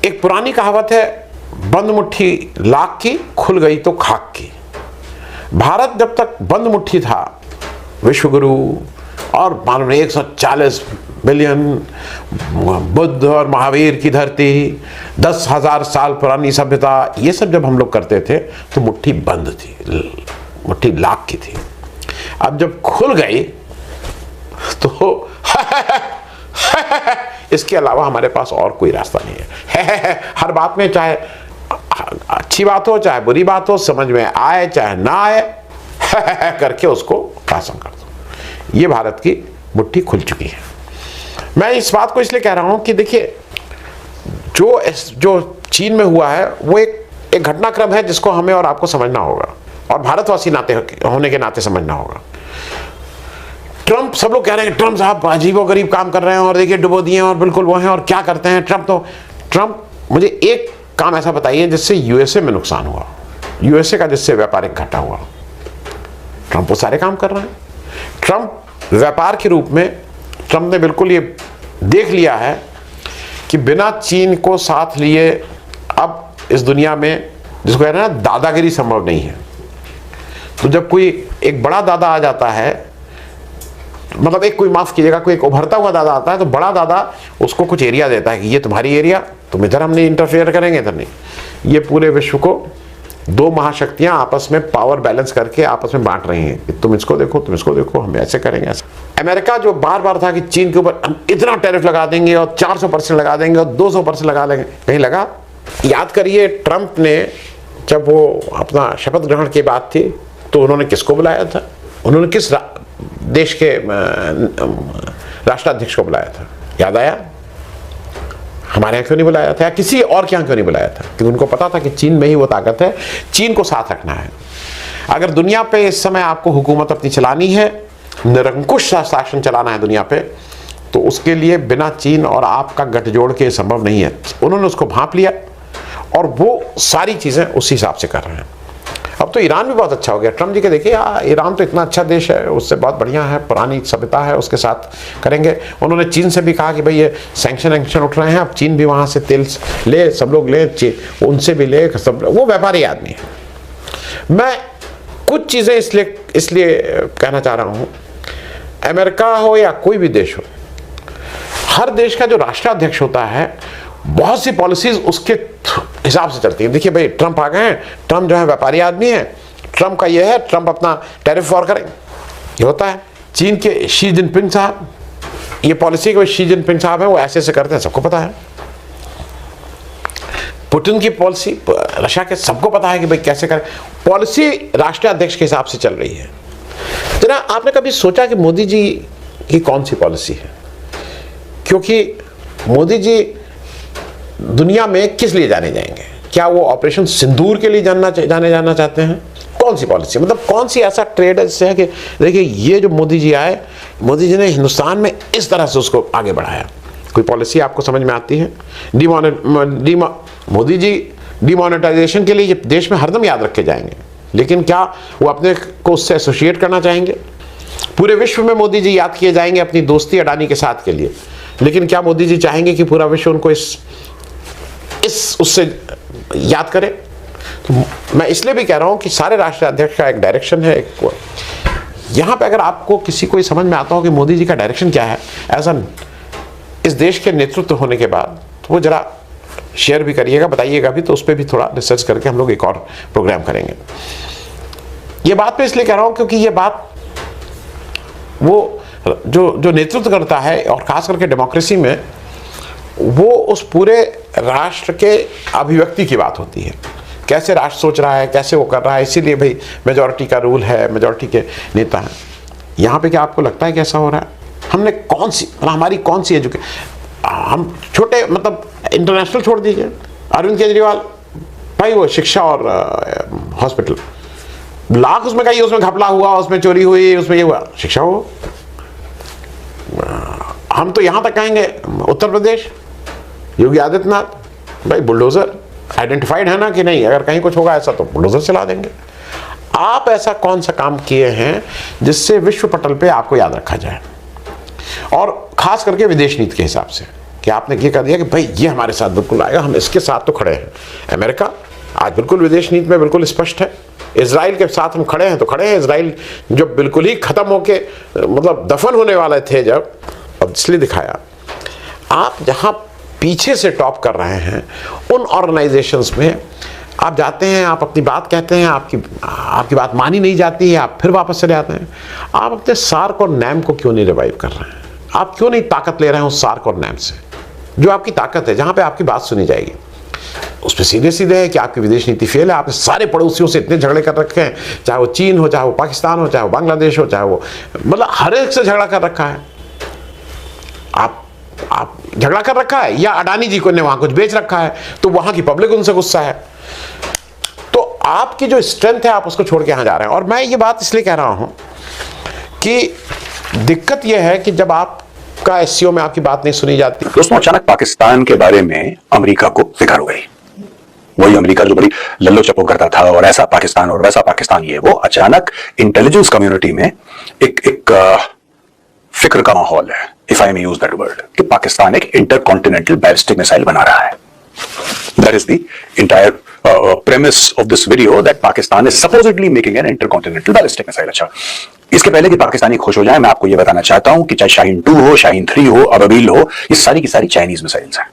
एक पुरानी कहावत है, बंद मुट्ठी लाख की, खुल गई तो खाक की। भारत जब तक बंद मुट्ठी था, विश्वगुरु और मान लो 140 बिलियन बुद्ध और महावीर की धरती, 10,000 साल पुरानी सभ्यता, ये सब जब हम लोग करते थे तो मुट्ठी बंद थी, मुट्ठी लाख की थी। अब जब खुल गई तो इसके अलावा हमारे पास और कोई रास्ता नहीं है। हर बात में, चाहे अच्छी बात हो चाहे बुरी बात हो, समझ में आए चाहे ना आए, करके उसको पास कर दो। ये भारत की मुट्ठी खुल चुकी है। मैं इस बात को इसलिए कह रहा हूं कि देखिए, जो चीन में हुआ है वो एक घटनाक्रम है जिसको हमें और आपको समझना होगा, और भारतवासी होने के नाते समझना होगा। ट्रंप, सब लोग कह रहे हैं ट्रंप साहब अजीबोगरीब काम कर रहे हैं और देखिए डुबो दिए और बिल्कुल वो हैं और क्या करते हैं ट्रंप। मुझे एक काम ऐसा बताइए जिससे यूएसए में नुकसान हुआ, यूएसए का जिससे व्यापारिक घाटा हुआ। ट्रंप वो सारे काम कर रहे हैं। ट्रंप व्यापार के रूप में, ट्रंप ने बिल्कुल ये देख लिया है कि बिना चीन को साथ लिए अब इस दुनिया में, जिसको कह रहे हैं ना, दादागिरी संभव नहीं है। तो जब कोई एक बड़ा दादा आ जाता है, मतलब कोई माफ कीजिएगा, कोई एक उभरता हुआ दादा आता है, तो बड़ा दादा उसको कुछ एरिया देता है कि ये तुम्हारी एरिया, तुम इधर हम नहीं इंटरफेयर करेंगे, इधर नहीं। ये पूरे विश्व को दो महाशक्तियां आपस में पावर बैलेंस करके आपस में बांट रही हैं कि तुम इसको देखो, तुम इसको देखो, हम ऐसे करेंगे ऐसे। अमेरिका जो बार बार था कि चीन के ऊपर हम इतना टैरिफ लगा देंगे और 400% लगा देंगे और 200% लगा देंगे, कहीं लगा? याद करिए, ट्रंप ने जब वो अपना शपथ ग्रहण की बात थी तो उन्होंने किसको बुलाया था? उन्होंने किस देश के राष्ट्राध्यक्ष को बुलाया था? याद आया? हमारे यहाँ क्यों नहीं बुलाया था, या किसी और के यहाँ क्यों नहीं बुलाया था? क्योंकि उनको पता था कि चीन में ही वो ताकत है, चीन को साथ रखना है। अगर दुनिया पे इस समय आपको हुकूमत अपनी चलानी है, निरंकुश शासन चलाना है दुनिया पे, तो उसके लिए बिना चीन और आपका गठजोड़ के संभव नहीं है। उन्होंने उसको भांप लिया और वो सारी चीजें उसी हिसाब से कर रहे हैं। अब तो ईरान भी बहुत अच्छा हो गया। ट्रंप जी के देखिए, ईरान तो इतना अच्छा देश है, उससे बहुत बढ़िया है, पुरानी सभ्यता है, उसके साथ करेंगे। उन्होंने चीन से भी कहा कि भाई ये सैंक्शन उठ रहे हैं, अब चीन भी वहाँ से तेल ले, सब लोग ले, उनसे भी ले, सब। वो व्यापारी आदमी है। मैं कुछ चीज़ें इसलिए कहना चाह रहा हूँ, अमेरिका हो या कोई भी देश हो, हर देश का जो राष्ट्राध्यक्ष होता है, बहुत सी पॉलिसीज उसके हिसाब से चलती है। देखिए भाई, ट्रंप आ गए हैं, ट्रंप जो है व्यापारी आदमी है, ट्रंप का ये है, ट्रंप अपना टैरिफ वॉर करें, ये होता है। चीन के शी जिनपिंग साहब, ये पॉलिसी के शी जिनपिंग साहब है, वो ऐसे ऐसे करते हैं, सबको पता है। पुतिन की पॉलिसी, रशिया के, सबको पता है कि भाई कैसे करें। पॉलिसी राष्ट्रीय अध्यक्ष के हिसाब से चल रही है। जरा आपने कभी सोचा कि मोदी जी की कौन सी पॉलिसी है? क्योंकि मोदी जी दुनिया में किस लिए जाने जाएंगे? क्या वो ऑपरेशन सिंदूर के लिए जाना चाहते हैं? कौन सी पॉलिसी, मतलब कौन सी ऐसा ट्रेड है जिससे है कि देखिए ये जो मोदी जी आए, मोदी जी ने हिंदुस्तान में इस तरह से उसको आगे बढ़ाया। कोई पॉलिसी आपको समझ में आती है? मोदी जी डिमोनेटाइजेशन के लिए देश में हरदम याद रखे जाएंगे, लेकिन क्या वो अपने को उससे एसोसिएट करना चाहेंगे? पूरे विश्व में मोदी जी याद किए जाएंगे अपनी दोस्ती अडानी के साथ के लिए, लेकिन क्या मोदी जी चाहेंगे कि पूरा विश्व उनको उससे याद करे? तो मैं इसलिए भी कह रहा हूं कि सारे राष्ट्रीय अध्यक्ष का एक डायरेक्शन है। यहां पे अगर आपको किसी को समझ में आता हो कि मोदी जी का डायरेक्शन क्या है, ऐसा इस देश के नेतृत्व होने के बाद, तो वो जरा शेयर भी करिएगा, बताइएगा भी, तो उस पर भी थोड़ा रिसर्च करके हम लोग एक और प्रोग्राम करेंगे। ये बात मैं इसलिए कह रहा हूं क्योंकि ये बात वो जो नेतृत्व करता है, और खास करके डेमोक्रेसी में, वो उस पूरे राष्ट्र के अभिव्यक्ति की बात होती है। कैसे राष्ट्र सोच रहा है, कैसे वो कर रहा है। इसीलिए भाई मेजॉरिटी का रूल है, मेजॉरिटी के नेता हैं। यहाँ पे क्या आपको लगता है कि ऐसा हो रहा है? हमने कौन सी, हमारी कौन सी हम छोटे, मतलब इंटरनेशनल छोड़ दीजिए, अरविंद केजरीवाल भाई, वो शिक्षा और हॉस्पिटल, लाख उसमें कही, उसमें घपला हुआ, उसमें चोरी हुई, उसमें ये हुआ, शिक्षा हो। हम तो यहाँ तक कहेंगे उत्तर प्रदेश, योगी आदित्यनाथ भाई, बुलडोजर आइडेंटिफाइड है ना कि नहीं? अगर कहीं कुछ होगा ऐसा तो बुलडोजर चला देंगे। आप ऐसा कौन सा काम किए हैं जिससे विश्व पटल पे आपको याद रखा जाए, और खास करके विदेश नीति के हिसाब से? कि आपने ये कह दिया कि भाई ये हमारे साथ बिल्कुल आएगा, हम इसके साथ तो खड़े हैं। अमेरिका आज बिल्कुल विदेश नीति में बिल्कुल स्पष्ट है, इजराइल के साथ हम खड़े हैं तो खड़े हैं। इजराइल जो बिल्कुल ही खत्म होके मतलब दफन होने वाले थे जब, अब इसलिए दिखाया। आप जहां पीछे से टॉप कर रहे हैं उन ऑर्गेनाइजेशंस में आप जाते हैं, आप अपनी बात कहते हैं, आपकी बात मानी नहीं जाती है, आप फिर वापस चले आते हैं। आप अपने सार्क और नैम को क्यों नहीं रिवाइव कर रहे हैं? आप क्यों नहीं ताकत ले रहे हैं उस सार्क और नैम से, जो आपकी ताकत है, जहां पे आपकी बात सुनी जाएगी? उस पर सीधे सीधे है कि आपकी विदेश नीति फेल है। आपने सारे पड़ोसियों से इतने झगड़े कर रखे हैं, चाहे वो चीन हो, चाहे वो पाकिस्तान हो, चाहे वो बांग्लादेश हो, चाहे वो मतलब हर एक से झगड़ा कर रखा है। आप झगड़ा कर रखा है, या अडानी जी को ने वहां कुछ बेच रखा है तो वहां की पब्लिक उनसे गुस्सा है। तो आपकी जो स्ट्रेंथ है आप उसको छोड़ के यहां जा रहे हैं। और मैं ये बात इसलिए कह रहा हूं कि दिक्कत यह है कि जब आपका एससीओ में आपकी बात नहीं सुनी जाती। दोस्तों, अचानक पाकिस्तान के बारे में अमेरिका को फिक्र हो गई। वही अमेरिका जो बड़ी लल्लो चप्पो करता था और ऐसा पाकिस्तान और वैसा पाकिस्तान, ये वो अचानक इंटेलिजेंस कम्युनिटी में एक फिक्र का माहौल है, if I may use that word, कि पाकिस्तान एक इंटरकॉन्टिनेंटल बैलिस्टिक मिसाइल बना रहा है। That is the entire premise of this video, that Pakistan is supposedly making an intercontinental ballistic missile। अच्छा, इसके पहले कि पाकिस्तानी खुश हो जाए, मैं आपको यह बताना चाहता हूं कि चाहे शाहीन 2 हो, शाहीन 3 हो, अबाबील हो, ये सारी की सारी चाइनीज मिसाइल्स हैं।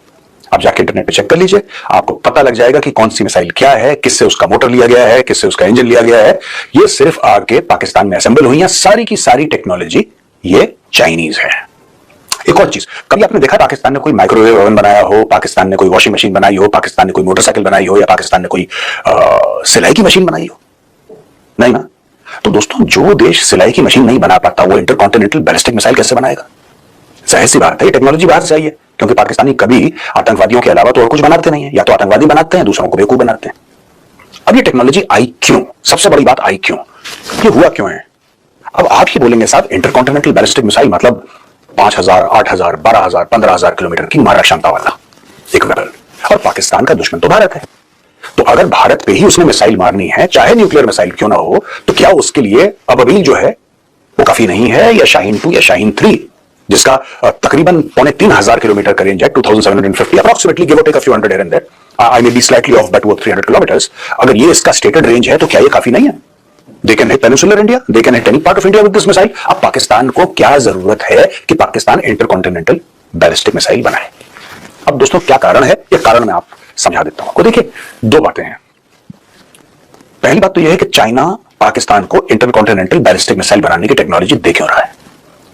आप जाके इंटरनेट पे चेक कर लीजिए, आपको पता लग जाएगा कि कौन सी मिसाइल क्या है, किससे उसका मोटर लिया गया है, किससे उसका इंजन लिया गया है। ये सिर्फ आके पाकिस्तान में असेंबल हुई है, सारी की सारी टेक्नोलॉजी ये चाइनीज है। एक और चीज, कभी आपने देखा पाकिस्तान ने कोई माइक्रोवेव ओवन बनाया हो, पाकिस्तान ने कोई वॉशिंग मशीन बनाई हो, पाकिस्तान ने कोई मोटरसाइकिल बनाई हो, या पाकिस्तान ने कोई सिलाई की मशीन बनाई हो? नहीं ना। तो दोस्तों, जो देश सिलाई की मशीन नहीं बना पाता वो इंटरकॉन्टिनेंटल बैलिस्टिक मिसाइल कैसे बनाएगा? जाहिर सी बात है, ये टेक्नोलॉजी बाहर से आई है, क्योंकि पाकिस्तानी कभी आतंकवादियों के अलावा तो और कुछ बनाते नहीं है, या तो आतंकवादी बनाते हैं, दूसरों को बेवकूफ बनाते हैं। अब ये टेक्नोलॉजी आई क्यों? सबसे बड़ी बात, आई क्यों? ये हुआ क्यों है? अब आप ही बोलेंगे साहब, इंटरकॉन्टिनेंटल बैलिस्टिक मिसाइल मतलब 5000, 8000, 12000, 15000 किलोमीटर की मारक क्षमता वाला एक वेपन, और पाकिस्तान का दुश्मन तो भारत है। तो अगर भारत पे ही उसने मिसाइल मारनी है, चाहे न्यूक्लियर मिसाइल क्यों ना हो, तो क्या उसके लिए अबाबील जो है वो काफी नहीं है, या शाहीन 2 या शाहीन 3 जिसका तकरीबन 2500 किलोमीटर का रेंज है, 2750 approximately, give or take a few hundred here and there, I may be slightly off but वो 300 किलोमीटर्स। अगर ये इसका स्टेटेड रेंज है तो क्या ये काफी नहीं है? They can hit peninsular India, they can hit any part of India with this missile। अब पाकिस्तान को क्या जरूरत है कि पाकिस्तान इंटरकॉन्टिनेंटल बैलिस्टिक मिसाइल बनाए? अब दोस्तों, क्या कारण है? ये कारण मैं आप समझा देता हूं आपको। देखिए, दो बातें हैं। पहली बात तो यह है कि चाइना पाकिस्तान को इंटरकॉन्टिनेंटल बैलिस्टिक मिसाइल बनाने की टेक्नोलॉजी दे क्यों रहा है?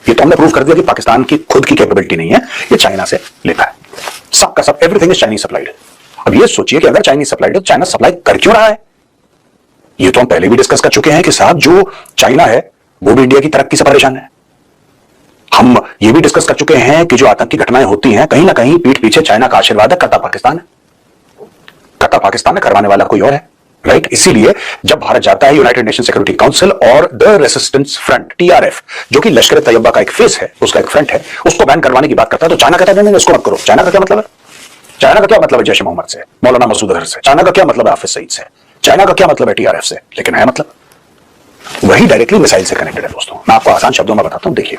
ये तो हमने प्रूव कर दिया कि पाकिस्तान की खुद की कैपेबिलिटी नहीं है, ये चाइना से लेता है। सबका सब, एवरीथिंग इज चाइनीज सप्लाइड। अब ये सोचिए कि अगर चाइनीज सप्लाइड है तो चाइना सप्लाई कर क्यों रहा है? ये तो हम पहले भी डिस्कस कर चुके हैं कि साहब, जो चाइना है वो भी इंडिया की तरक्की से परेशान है। हम ये भी डिस्कस कर चुके हैं कि जो आतंकी घटनाएं होती हैं, कहीं ना कहीं पीठ पीछे चाइना का आशीर्वाद है, करता पाकिस्तान है। करता पाकिस्तान है, करवाने वाला कोई और है, राइट? इसीलिए जब भारत जाता है यूनाइटेड नेशन सिक्योरिटी काउंसिल और द रेसिस्टेंस फ्रंट, TRF, जो कि लश्कर तैयबा का एक फेस है, उसका एक फ्रंट है, उसको बैन करवाने की बात करता है, तो चाइना कहता है नहीं, इसको मत करो। चाइना का क्या मतलब है? चाइना का क्या मतलब है जैश ए मोहम्मद से, मौलाना मसूद अजहर से? चाइना का क्या मतलब है हाफिज सईद से? चाइना का क्या मतलब है TRF से? लेकिन है मतलब वही डायरेक्टली मिसाइल से कनेक्टेड है। दोस्तों, मैं आपको आसान शब्दों में बताता हूं। देखिए,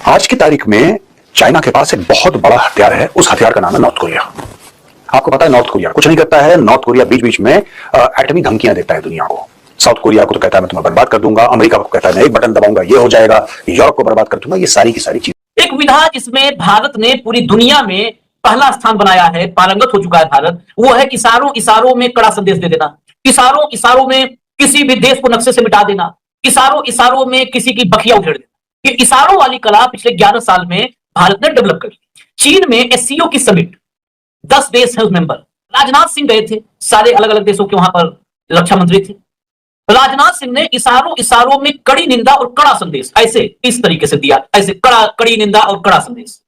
आज की तारीख में चाइना के पास एक बहुत बड़ा हथियार है, उस हथियार का नाम है नॉर्थ कोरिया। आपको पता है नॉर्थ कोरिया कुछ नहीं करता है। नॉर्थ कोरिया बीच बीच में एटमी धमकियां देता है दुनिया को। साउथ कोरिया को तो कहता है मैं तुम्हें बर्बाद कर दूंगा, अमेरिका को कहता है मैं एक बटन दबाऊंगा ये हो जाएगा, यूरोप को बर्बाद कर दूंगा। ये सारी की सारी चीज एक विधा जिसमें भारत ने पूरी दुनिया में पहला स्थान बनाया है, पारंगत हो चुका है भारत, वो है इशारों इशारों में कड़ा संदेश दे देना, इशारों इशारों में किसी भी देश को नक्शे से मिटा देना, इशारों इशारों में किसी की बखिया उधेड़ देना। ये इशारों वाली कला पिछले 11 साल में भारत ने डेवलप कर ली। चीन में एससीओ की समिट, 10 देश है मेंबर। राजनाथ सिंह गए थे, सारे अलग अलग देशों के वहां पर रक्षा मंत्री थे। राजनाथ सिंह ने इशारों इशारों में कड़ी निंदा और कड़ा संदेश ऐसे इस तरीके से दिया, ऐसे कड़ी निंदा और कड़ा संदेश।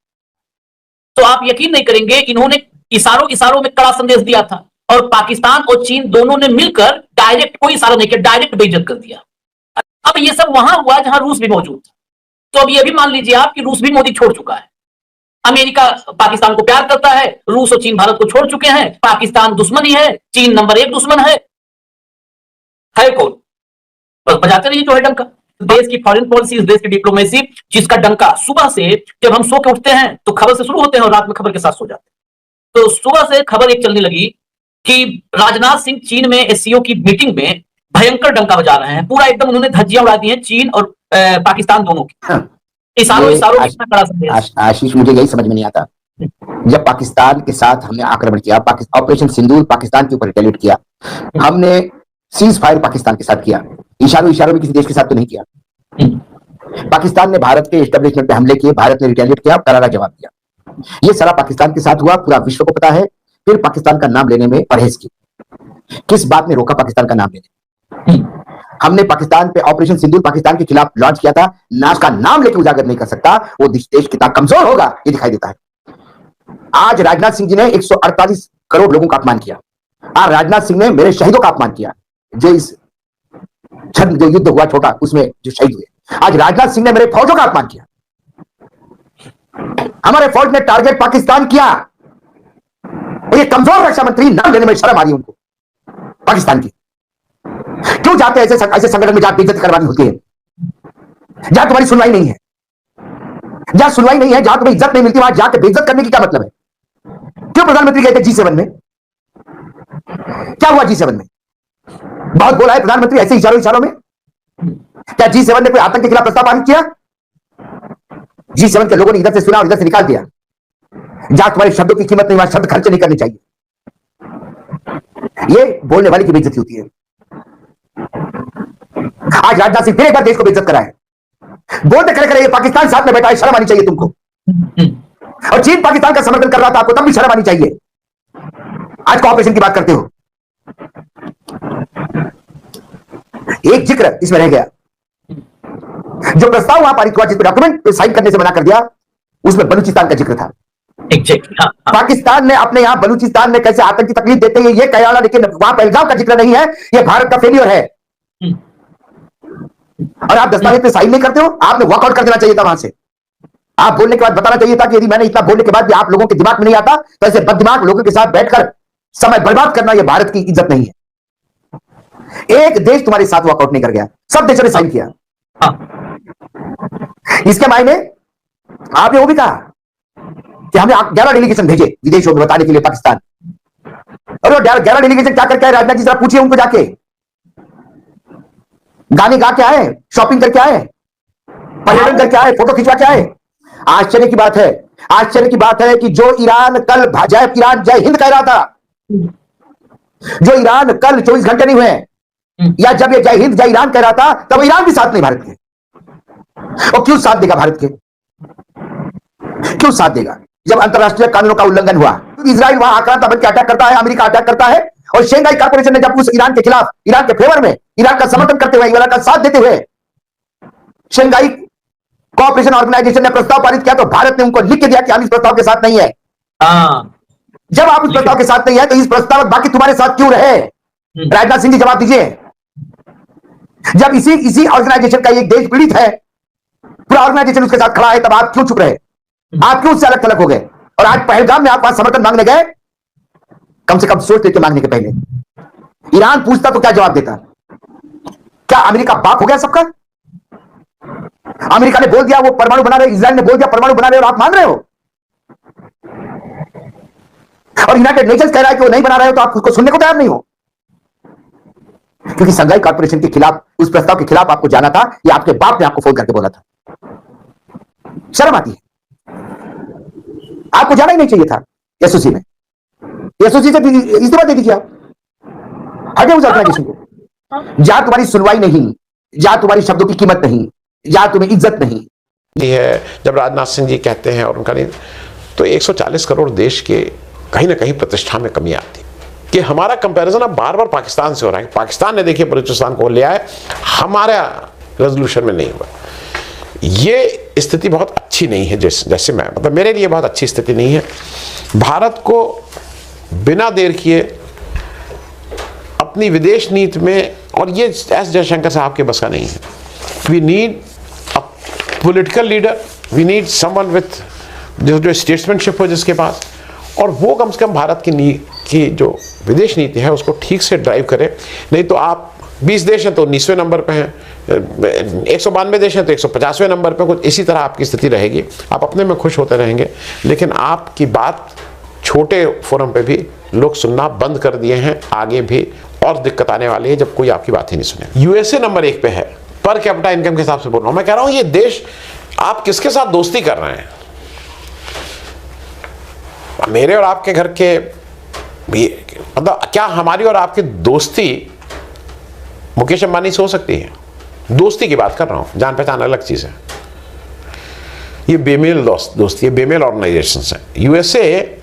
तो आप यकीन नहीं करेंगे, इन्होंने इशारों इशारों में कड़ा संदेश दिया था और पाकिस्तान और चीन दोनों ने मिलकर डायरेक्ट कोई इशारा नहीं किया, डायरेक्ट बेइज्जत कर दिया। अब ये सब वहां हुआ जहां रूस भी मौजूद था। तो अब ये भी मान लीजिए आप कि रूस भी मोदी छोड़ चुका है। अमेरिका पाकिस्तान को प्यार करता है, रूस और चीन भारत को छोड़ चुके हैं। पाकिस्तान दुश्मन ही है, चीन नंबर 1 दुश्मन है कौन? बस बजाते रहिए जो है डंका। देश की फॉरेन पॉलिसी, इस देश की डिप्लोमेसी, जिसका डंका सुबह से, जब हम सो के उठते हैं तो खबर से शुरू होते हैं और रात में खबर के साथ सो जाते हैं। तो सुबह से खबर एक चलने लगी कि राजनाथ सिंह चीन में एससीओ की मीटिंग में भयंकर डंका बजा रहे हैं। पूरा एकदम उन्होंने धज्जियां उड़ा दी हैं चीन और पाकिस्तान दोनों की। हाँ, इशारों में इतना कड़ा संदेश। आशीष, मुझे यही समझ में नहीं आता, जब पाकिस्तान के साथ हमने आक्रमण किया, ऑपरेशन सिंदूर पाकिस्तान के ऊपर रिटेलिएट किया, हमने सीज फायर पाकिस्तान के साथ किया, इशारों में किसी देश के साथ तो नहीं किया। पाकिस्तान ने भारत के एस्टेब्लिशमेंट पे हमले किए, भारत ने रिटेलिएट किया, करारा जवाब दिया। ये सारा पाकिस्तान के साथ हुआ, पूरा विश्व को पता है। फिर पाकिस्तान का नाम लेने में परहेज की। किस बात ने रोका पाकिस्तान का नाम लेने? हमने पाकिस्तान पे ऑपरेशन सिंदूर पाकिस्तान के खिलाफ लॉन्च किया था। नाश का नाम लेकर उजागर नहीं कर सकता, वो देश कितना कमजोर होगा ये दिखाई देता है। आज राजनाथ सिंह जी ने 148 करोड़ लोगों का अपमान किया। आज राजनाथ सिंह ने मेरे शहीदों का अपमान किया, जो इस जो युद्ध हुआ छोटा उसमें जो शहीद हुए। आज राजनाथ सिंह ने मेरे फौजों का अपमान किया। हमारे फौज ने टारगेट पाकिस्तान किया। ये कमजोर रक्षा मंत्री नाम लेने में शर्म आ रही है उनको पाकिस्तान की। क्यों जाते हैं ऐसे संगठन में जहां बेइज्जत करवानी होती है, जहां तुम्हारी सुनवाई नहीं है, जहां सुनवाई नहीं है, जहां तुम्हें इज्जत नहीं मिलती, वहां जाकर बेइज्जत करने की क्या मतलब है? क्यों प्रधानमंत्री गए थे G7 में? क्या हुआ G7 में? बहुत बोला है प्रधानमंत्री ऐसे इशारों में। क्या G7 ने कोई आतंक के खिलाफ प्रस्ताव पारित किया? G7 के लोगों ने इधर से सुना और इधर से निकाल दिया। जहां तुम्हारे शब्दों की कीमत नहीं, वहां शब्द खर्च नहीं करने चाहिए। ये बोलने वाले की बेइज्जती होती है। आज राजनाथ सिंह फिर एक बार देश को बेइज्जत करा है। बोलते करे ये पाकिस्तान साथ में बैठा है, शर्म आनी चाहिए तुमको। और चीन पाकिस्तान का समर्थन कर रहा था, आपको तब भी शर्म आनी चाहिए। आज कोऑपरेशन की बात करते हो। एक जिक्र इसमें रह गया, जो प्रस्ताव वहां पारित हुआ, जिसमें डॉक्यूमेंट पे साइन करने से मना कर दिया, उसमें बलूचिस्तान का जिक्र था। पाकिस्तान ने अपने यहां बलूचिस्तान में कैसे आतंकी तकलीफ देते हैं ये कह रहा, लेकिन वहां पहलगाम का जिक्र नहीं है। ये भारत का फेलियर है। और आप दस्तावेज पे साइन नहीं करते हो। आपने वॉकआउट कर देना चाहिए था वहां से। आप बोलने के बाद बताना चाहिए था कि यदि मैंने इतना बोलने के बाद भी आप लोगों के दिमाग में नहीं आता, तो ऐसे बददिमाग लोगों के साथ बैठकर समय बर्बाद करना यह भारत की इज्जत नहीं है। एक देश तुम्हारे साथ वॉकआउट नहीं कर गया, सब देशों ने साइन किया। इसके मायने आपने वो भी कहा कि हमने 11 डेलीगेशन भेजे विदेशों में बताने के लिए पाकिस्तान। और 11 डेलीगेशन क्या करके आए? राजनाथ जी जरा पूछिए उनको जाके। गाने गा के आए, शॉपिंग करके आए, पर्यटन करके आए, फोटो खिंचवा के आए। आश्चर्य की बात है कि जो ईरान कल ईरान जय हिंद कह रहा था, जो ईरान कल 24 घंटे नहीं हुए, या जब ये जय हिंद जय ईरान कह रहा था, तब ईरान भी साथ नहीं भारत के। और क्यों साथ देगा भारत के? क्यों साथ देगा? जब अंतरराष्ट्रीय कानूनों का उल्लंघन हुआ, तो इजराइल वहां आक्रांता बनकर अटैक करता है, अमेरिका अटैक करता है, और शेंघाई कॉर्पोरेशन ने जब उस ईरान के खिलाफ, ईरान के फेवर में, ईरान का समर्थन करते हुए, ईरान का साथ देते हुए शेंघाई कॉर्पोरेशन ऑर्गेनाइजेशन ने प्रस्ताव पारित किया, तो भारत ने उनको लिख के दिया कि हम इस प्रस्ताव के साथ नहीं है। जब आप इस प्रस्ताव के साथ नहीं है, तो इस प्रस्ताव बाकी तुम्हारे साथ क्यों रहे? राजनाथ सिंह जी जवाब दीजिए। जब इसी ऑर्गेनाइजेशन का एक देश पीड़ित है, पूरा ऑर्गेनाइजेशन उसके साथ खड़ा है, तब आप क्यों चुप रहे? आप क्यों उससे अलग थलग हो गए? और आज पहलगाम में आप वहां समर्थन मांगने गए, कम से कम सोच लेते मांगने के पहले। ईरान पूछता तो क्या जवाब देता? क्या अमेरिका बाप हो गया सबका? अमेरिका ने बोल दिया वो परमाणु बना रहे, इजराइल ने बोल दिया परमाणु बना रहे, और आप मान रहे हो? और यूनाइटेड नेशंस कह रहा है कि वो नहीं बना रहे हो, तो आप उसको सुनने को तैयार नहीं हो। क्योंकि शंघाई कॉर्पोरेशन के खिलाफ, उस प्रस्ताव के खिलाफ आपको जाना था, या आपके बाप ने आपको फोन करके बोला था? शर्म आती है। आपको जाना ही नहीं चाहिए था एसओसी में। एसओसी से इस्तीफा दे दीजिए, हटे उस ऑर्गेनाइजेशन को। जहां तुम्हारी सुनवाई नहीं, जहां तुम्हारी शब्दों की कीमत नहीं, जहां तुम्हें इज्जत नहीं है। जब राजनाथ सिंह जी कहते हैं और उनका नहीं, तो 140 करोड़ देश के कहीं ना कहीं प्रतिष्ठा में कमी आती कि हमारा कंपैरिजन अब बार बार पाकिस्तान से हो रहा है। पाकिस्तान ने देखिए बलूचिस्तान को लिया है, हमारा रेजोल्यूशन में नहीं हुआ। ये स्थिति बहुत अच्छी नहीं है, जैसे मैं मतलब मेरे लिए बहुत अच्छी स्थिति नहीं है। भारत को बिना देर किए अपनी विदेश नीति में, और ये एस जयशंकर साहब के बस का नहीं है। We need a political leader, we need someone with जो स्टेट्समैनशिप हो जिसके पास, और वो कम से कम भारत की जो विदेश नीति है उसको ठीक से ड्राइव करें। नहीं तो आप 20 देश हैं तो 19वें नंबर पे हैं, 192 देश हैं तो 150वें नंबर पे, कुछ इसी तरह आपकी स्थिति रहेगी। आप अपने में खुश होते रहेंगे, लेकिन आपकी बात छोटे फोरम पे भी लोग सुनना बंद कर दिए हैं। आगे भी और दिक्कत आने वाली है जब कोई आपकी बात ही नहीं सुने। यूएसए नंबर 1 पे है पर कैपिटा इनकम के हिसाब से बोल रहा हूं मैं। कह रहा हूं ये देश, आप किसके साथ दोस्ती कर रहे हैं? मेरे और आपके घर के भी, मतलब क्या हमारी और आपकी दोस्ती मुकेश अंबानी से हो सकती है? दोस्ती की बात कर रहा हूं, जान पहचान अलग चीज है। ये बेमेल दोस्ती है, बेमेल ऑर्गेनाइजेशन है। यूएसए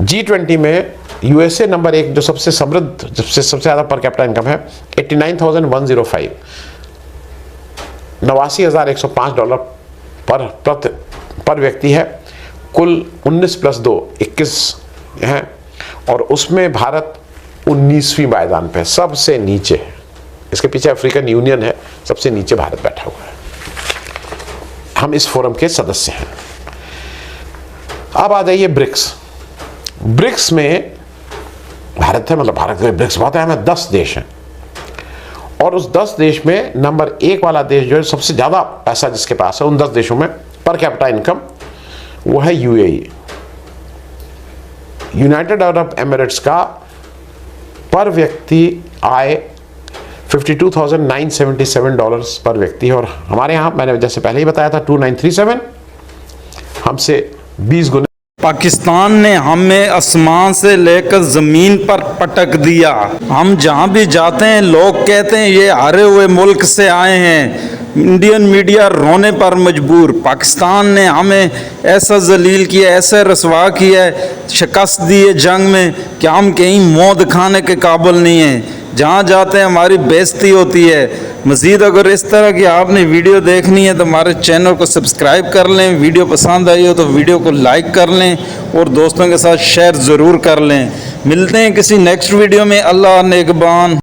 G20 में यूएसए नंबर 1 जो सबसे समृद्ध, सबसे ज्यादा पर कैपिटा इनकम है, 89,105, $89,105 पर व्यक्ति है। कुल 19 + 2 21 है, और उसमें भारत 19वीं पायदान पे सबसे नीचे है। इसके पीछे अफ्रीकन यूनियन है, सबसे नीचे भारत बैठा हुआ है। हम इस फोरम के सदस्य हैं। अब आ जाइए ब्रिक्स। ब्रिक्स में भारत है, मतलब भारत के ब्रिक्स बहुत अहम है। 10 देश हैं, और उस 10 देश में नंबर 1 वाला देश जो है, सबसे ज्यादा पैसा जिसके पास है उन 10 देशों में पर कैपिटा इनकम, वो है यूएई। यूनाइटेड अरब एमिरेट्स का पर व्यक्ति आय $52,977 पर व्यक्ति है, और हमारे यहाँ मैंने जैसे पहले ही बताया था 2937, हमसे 20 गुना। पाकिस्तान ने हमें आसमान से लेकर ज़मीन पर पटक दिया। हम जहाँ भी जाते हैं लोग कहते हैं ये हारे हुए मुल्क से आए हैं। इंडियन मीडिया रोने पर मजबूर। पाकिस्तान ने हमें ऐसा जलील किया, ऐसा रसवा किया, शिकस्त दी है जंग में कि हम कहीं मौत खाने के काबिल नहीं हैं। जहाँ जाते हैं हमारी बेइज्जती होती है। मज़ीद अगर इस तरह की आपने वीडियो देखनी है तो हमारे चैनल को सब्सक्राइब कर लें। वीडियो पसंद आई हो तो वीडियो को लाइक कर लें और दोस्तों के साथ शेयर ज़रूर कर लें। मिलते हैं किसी नेक्स्ट वीडियो में। अल्लाह नेगबान।